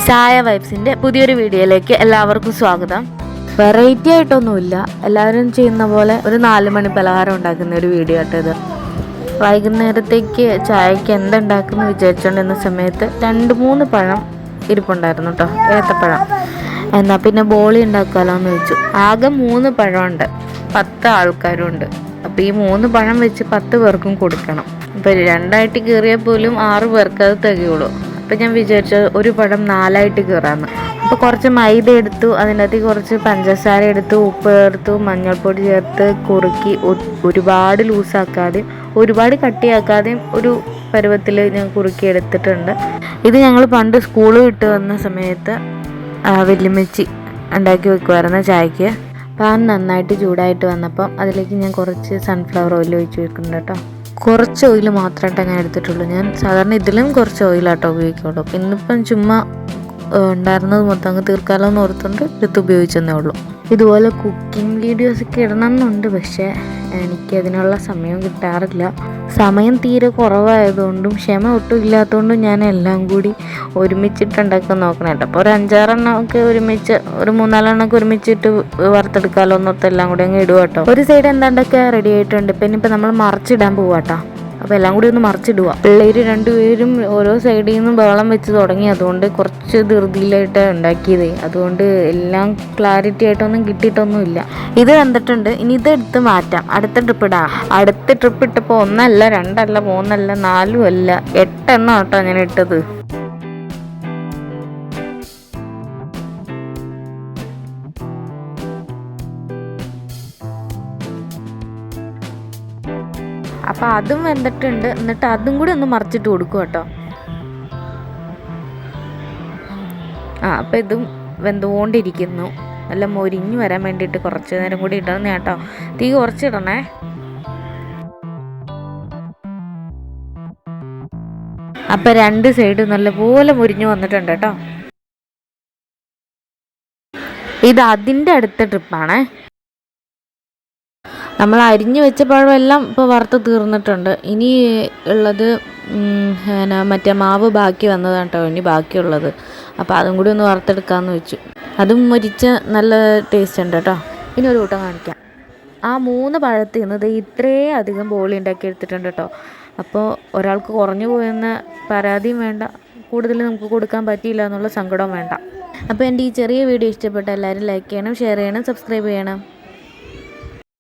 സായ വൈബ്സിൻ്റെ പുതിയൊരു വീഡിയോയിലേക്ക് എല്ലാവർക്കും സ്വാഗതം. വെറൈറ്റി ആയിട്ടൊന്നുമില്ല, എല്ലാവരും ചെയ്യുന്ന പോലെ ഒരു 4 മണി പലഹാരം ഉണ്ടാക്കുന്ന ഒരു വീഡിയോ ആട്ടോ ഇത്. വൈകുന്നേരത്തേക്ക് ചായക്ക് എന്തുണ്ടാക്കുന്നു വിചാരിച്ചുകൊണ്ടിരുന്ന സമയത്ത് 2-3 പഴം ഇരിപ്പുണ്ടായിരുന്നു കേട്ടോ, ഏത്തപ്പഴം. എന്നാൽ പിന്നെ ബോളി ഉണ്ടാക്കാമല്ലോ എന്ന് വെച്ചു. ആകെ 3 പഴമുണ്ട്, 10 ആൾക്കാരുണ്ട്. അപ്പോൾ ഈ 3 പഴം വെച്ച് 10 പേർക്കും കൊടുക്കണം. അപ്പോൾ 2ആയിട്ട് കീറിയാൽ പോലും 6 പേർക്ക് അത് തികയുള്ളൂ. അപ്പോൾ ഞാൻ വിചാരിച്ചത് ഒരു പഴം 4ആയിട്ട് കീറാമെന്ന്. അപ്പോൾ കുറച്ച് മൈദ എടുത്തു, അതിനകത്ത് കുറച്ച് പഞ്ചസാര എടുത്തു, ഉപ്പ് ചേർത്തു, മഞ്ഞൾപ്പൊടി ചേർത്ത് കുറുക്കി ഒരുപാട് ലൂസാക്കാതെയും ഒരുപാട് കട്ടിയാക്കാതെയും ഒരു പരുവത്തിൽ ഞാൻ കുറുക്കി എടുത്തിട്ടുണ്ട്. ഇത് ഞങ്ങൾ പണ്ട് സ്കൂൾ വിട്ട് വന്ന സമയത്ത് വല്യമ്മച്ചി ഉണ്ടാക്കി വെക്കുമായിരുന്നു ചായക്ക്. പാൻ നന്നായിട്ട് ചൂടായിട്ട് വന്നപ്പം അതിലേക്ക് ഞാൻ കുറച്ച് സൺഫ്ലവർ ഓയിൽ ഒഴിച്ച് വെക്കുന്നുണ്ട് കേട്ടോ. കുറച്ച് ഓയിൽ മാത്രമായിട്ടാണ് ഞാൻ എടുത്തിട്ടുള്ളൂ. ഞാൻ സാധാരണ ഇതിലും കുറച്ച് ഓയിലാട്ടോ ഉപയോഗിക്കുള്ളൂ. ഇന്നിപ്പം ചുമ്മാ ഉണ്ടായിരുന്നത് മൊത്തം അങ്ങ് തീർക്കാമല്ലോ എന്ന് ഓർത്തുകൊണ്ട് എടുത്ത് ഉപയോഗിച്ചെന്നേ ഉള്ളൂ. ഇതുപോലെ കുക്കിംഗ് വീഡിയോസൊക്കെ ഇടണമെന്നുണ്ട്, പക്ഷേ എനിക്കതിനുള്ള സമയം കിട്ടാറില്ല. സമയം തീരെ കുറവായതുകൊണ്ടും ക്ഷമ ഒട്ടും ഇല്ലാത്തതുകൊണ്ടും ഞാൻ എല്ലാം കൂടി ഒരുമിച്ചിട്ടുണ്ടാക്കാൻ നോക്കണം കേട്ടോ. അപ്പോൾ ഒരു 5-6 എണ്ണമൊക്കെ ഒരുമിച്ച്, ഒരു 3-4 എണ്ണമൊക്കെ ഒരുമിച്ചിട്ട് വറുത്തെടുക്കാമല്ലോ എന്നോർത്ത് എല്ലാം കൂടി അങ്ങ് ഇടുക കേട്ടോ. ഒരു സൈഡ് എന്താണ്ടൊക്കെ റെഡി ആയിട്ടുണ്ട്. പിന്നെ ഇപ്പം നമ്മൾ മറിച്ചിടാൻ പോവാട്ടോ. അപ്പോൾ എല്ലാം കൂടി ഒന്ന് മറിച്ചിടുക. പിള്ളേർ 2 പേരും ഓരോ സൈഡിൽ നിന്നും ബഹളം വെച്ച് തുടങ്ങി. അതുകൊണ്ട് കുറച്ച് ധൃതിയിലായിട്ട് ഉണ്ടാക്കിയതേ, അതുകൊണ്ട് എല്ലാം ക്ലാരിറ്റി ആയിട്ടൊന്നും കിട്ടിയിട്ടൊന്നുമില്ല. ഇത് കണ്ടിട്ടുണ്ട്. ഇനി ഇത് എടുത്ത് മാറ്റാം, അടുത്ത ട്രിപ്പ് ഇടാം. അടുത്ത ട്രിപ്പ് ഇട്ടപ്പോൾ 1 അല്ല 2 അല്ല 3 അല്ല 4 അല്ല 8 എണ്ണം കേട്ടോ ഞാൻ ഇട്ടത്. അപ്പോൾ അതും വെന്തിട്ടുണ്ട്. എന്നിട്ട് അതും കൂടി ഒന്ന് മറിച്ചിട്ട് കൊടുക്കും കേട്ടോ. അപ്പോൾ ഇതും വെന്തുകൊണ്ടിരിക്കുന്നു. നല്ല മൊരിഞ്ഞ് വരാൻ വേണ്ടിയിട്ട് കുറച്ച് നേരം കൂടി ഇടണം കേട്ടോ. തീ കുറച്ചിടണേ. അപ്പോൾ 2 സൈഡ് നല്ലപോലെ മുരിഞ്ഞ് വന്നിട്ടുണ്ട് കേട്ടോ. ഇത് അതിൻ്റെ അടുത്ത ട്രിപ്പാണേ. നമ്മൾ അരിഞ്ഞ് വെച്ച പഴമെല്ലാം ഇപ്പോൾ വറുത്ത് തീർന്നിട്ടുണ്ട്. ഇനി ഉള്ളത് മറ്റേ മാവ് ബാക്കി വന്നതാണ് കേട്ടോ, ഇനി ബാക്കിയുള്ളത്. അപ്പോൾ അതും കൂടി ഒന്ന് വറുത്തെടുക്കാമെന്ന് വെച്ചു. അതും മൊരിച്ച നല്ല ടേസ്റ്റ് ഉണ്ട് കേട്ടോ. ഇനി ഒരു കൂട്ടം കാണിക്കാം. ആ 3 പഴത്തിൽ നിന്ന് ഇത്രയും അധികം ബോളി ഉണ്ടാക്കി എടുത്തിട്ടുണ്ട് കേട്ടോ. അപ്പോൾ ഒരാൾക്ക് കുറഞ്ഞു പോയെന്ന പരാതിയും വേണ്ട, കൂടുതൽ നമുക്ക് കൊടുക്കാൻ പറ്റിയില്ല എന്നുള്ള സങ്കടവും വേണ്ട. അപ്പോൾ എൻ്റെ ഈ ചെറിയ വീഡിയോ ഇഷ്ടപ്പെട്ട എല്ലാവരും ലൈക്ക് ചെയ്യണം, ഷെയർ ചെയ്യണം, സബ്സ്ക്രൈബ് ചെയ്യണം.